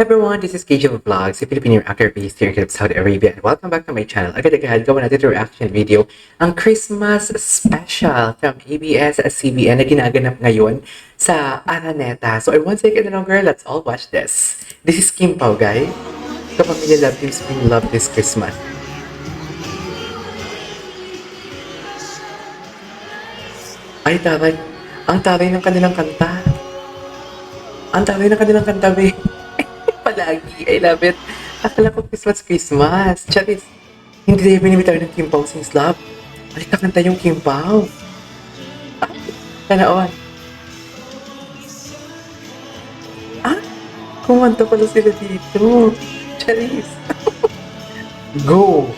Everyone, this is KJ Vlogs, a Filipino actor based here in Saudi Arabia, and welcome back to my channel. Agad-agad, gawa natin ito reaction video, ang Christmas special from ABS-CBN na ginaganap ngayon sa Araneta. So I won't take it longer, let's all watch this. This is Kim Pao, guys. Kapamilya love this spring, love this Christmas. Ay, taray. Ang taray ng kanilang kanta. Ang taray ng kanilang kanta, babe. Palagi. I love it. Akala ko Christmas. Charis. Hindi tayo binibitaw ng Kim Pao Sings Love. Ay, kakanta yung Kim Pao. Ah, tanaon. Ah, kumanta pala sila dito. Charis. Go.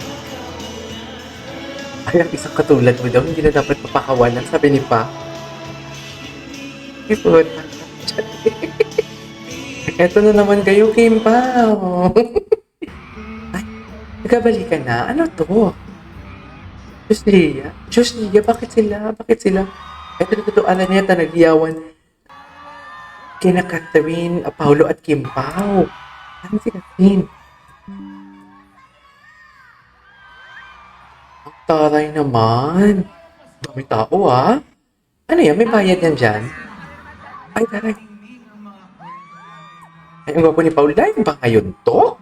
Ay, ang isang katulad mo daw, hindi na dapat papakawalan, sabi ni Pa. Ipot. Charis. Eto na naman kayo, Kim Pao. Ay, nagkabalikan na. Ano to? Diyos Lia. Diyos Lia, bakit sila? Bakit sila? Eto na totoo, Araneta, nagyawan kina Catherine, Paulo at Kim Pao. Ano si Catherine? Ang taray naman. Dami tao, ah. Ano yan? May bayad yan dyan? Ay, taray. Ay, ang gwapo ni Paul. Live ba ngayon to?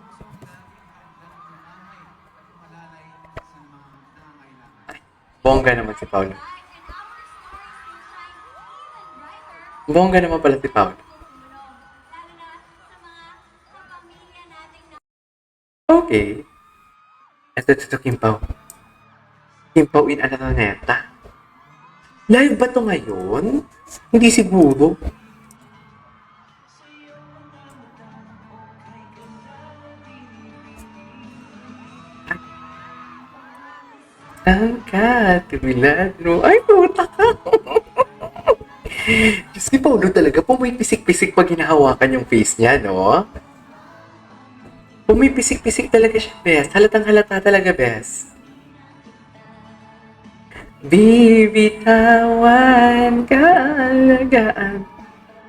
Ay, bongga naman si Paul. Bongga naman pala si Paul. Okay. Ito, Kim Pao. Kim Pao in Araneta. Live ba to ngayon? Hindi siguro. Angkat, milagro. Ay, puta ka. Diyos ni Paulo talaga, pumipisik-pisik pag hinahawakan yung face niya, no? Pumipisik-pisik talaga siya, bes. Halatang halata talaga, bes. Bibitawan ka alagaan.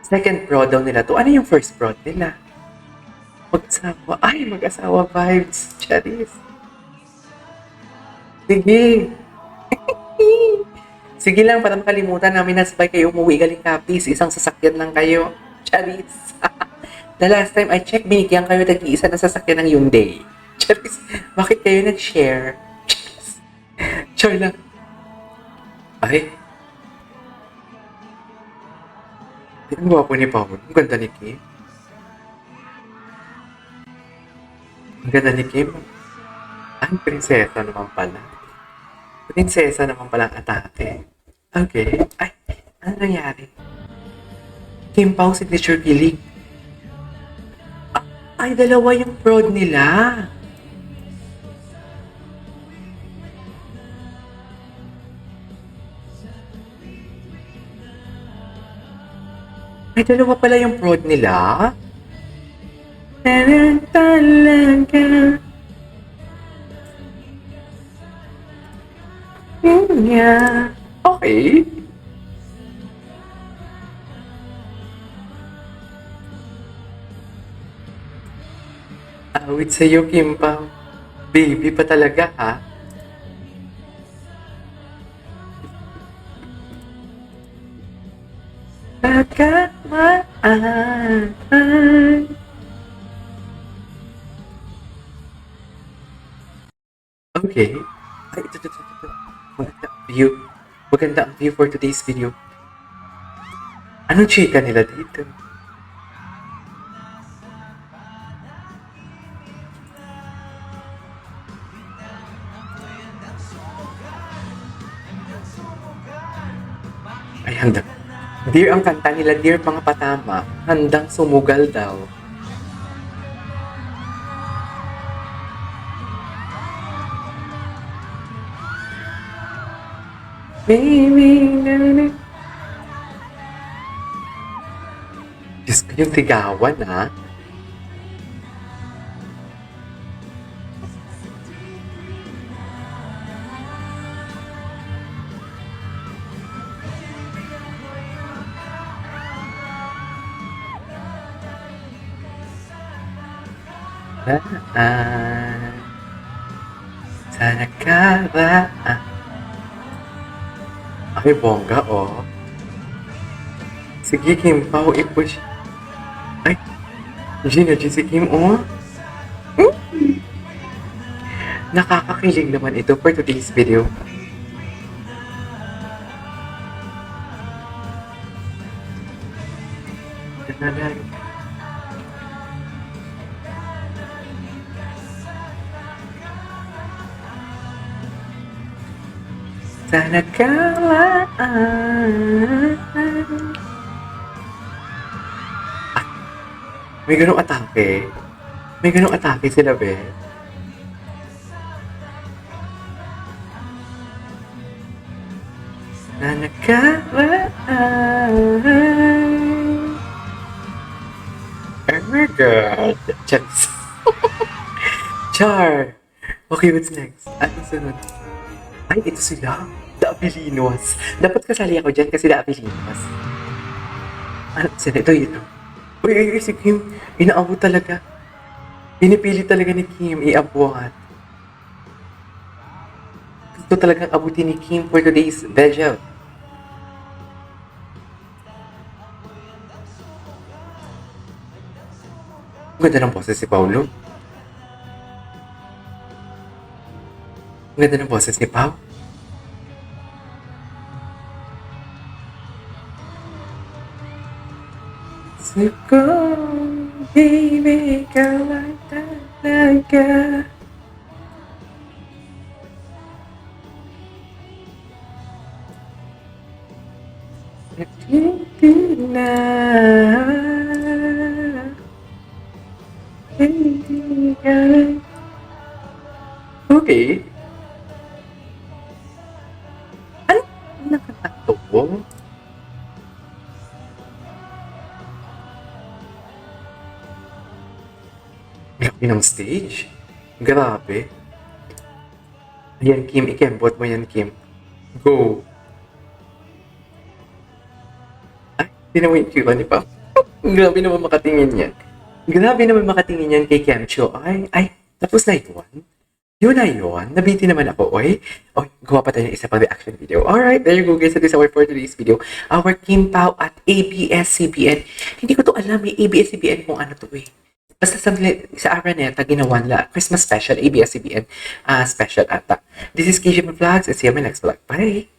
Second pro daw nila to. Ano yung first pro nila? Mag-asawa. Ay, mag-asawa vibes. Charis. Sige. Sige lang, para makalimutan namin na sabay kayo umuwi galing Capiz. Isang sasakyan lang kayo. Charis. The last time I checked, binigyan kayo tag-iisa na sasakyan ng Hyundai. Charis, bakit kayo nag-share? Charis. Char lang. Ay. Ang gwapo ni Paul. Ang ganda ni Kim. Ang ganda ni Kim. Ang prinsesa naman pala. Prinsesa naman pala ang atake. Okay. Ay, ano nangyari? Kim Pao signature kilig. Ay, dalawa yung prod nila. Ay, dalawa pala yung prod nila. Talaga. Yeah. Okay. Awit sa'yo, Kim Pao. Baby pa talaga, ha? Pagkamaan. Okay. Ay, ito. Maganda ang view. Maganda ang view for today's video. Anong chika nila dito? Ay, handang. Dear ang kanta nila, Dear mga patama, handang sumugal daw. Baby, Diyos ko yung tigawan, ha? nakaraan. Sa nakaraan. Ay, bongga, oh. Sige, Kim Pao, i-push. Ay, Gina, si Kim, oh. Nakakakilig naman ito for today's video. Sa nagkalaan. May ganong atake. May ganong atake sila, be. Sa nagkalaan. Oh my God. Charis. Char. Okay, what's next? Anong sunod? Ay, ito sila. The Abilinos. Dapat kasali ako dyan kasi The Abilinos. Ano sila? Ito. Uy, si Kim. Inaabot talaga. Pinipili talaga ni Kim iabuhat. Gusto talagang abutin ni Kim for today's vegel. Ang ganda ng boses si Paulo. Ang ganda ng boses ni Pao. Suko, baby, ikaw ang talaga. Hindi na. Hindi ka. Okay. Ano nakatato ko? Grabe ng stage. Grabe. Ayan, Kim. Ikembot mo yan, Kim. Go. Ay, tinawa yung Cuba ni Pam. Grabe naman makatingin yan. Grabe naman makatingin yan kay Kemcho. Ay, tapos na yun. Yun na yun. Nabiti naman ako. Oy, gawa pa tayo ng isa pang reaction video. Alright, there you go guys. That is our for today's video. Our Kim Pao at ABS-CBN. Hindi ko to alam. May ABS-CBN kung ano to eh. Basta sa Araneta, ginawa nila Christmas special, ABS-CBN special ata. This is KJ Vlogs. And see you in my next vlog. Bye!